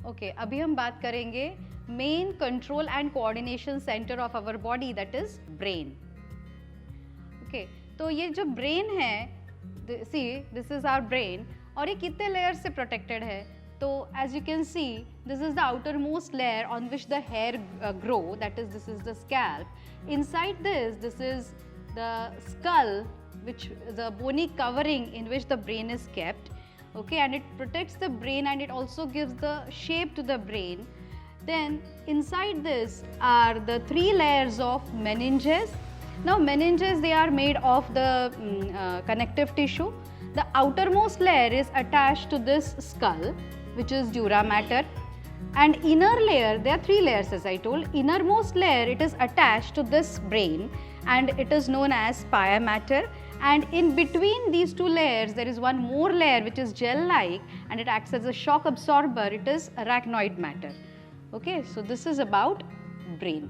Okay अभी हम बात करेंगे main control and coordination centre of our body, that is brain. Okay तो ये जो ब्रेन है, see this is our brain, और ये कितने लेयर से प्रोटेक्टेड है. तो as you can see this is the outermost layer on which the hair grow, that is this is the scalp. Inside this is the skull, which the bony covering in which the brain is kept, okay, and it protects the brain and it also gives the shape to the brain. Then inside this are the 3 layers of meninges. Now meninges, they are made of the connective tissue. The outermost layer is attached to this skull, which is dura mater, and inner layer, there are 3 layers as I told. Innermost layer, it is attached to this brain and it is known as pia mater, and in between these 2 layers there is one more layer which is gel like and it acts as a shock absorber. It is arachnoid matter. Okay, so this is about brain.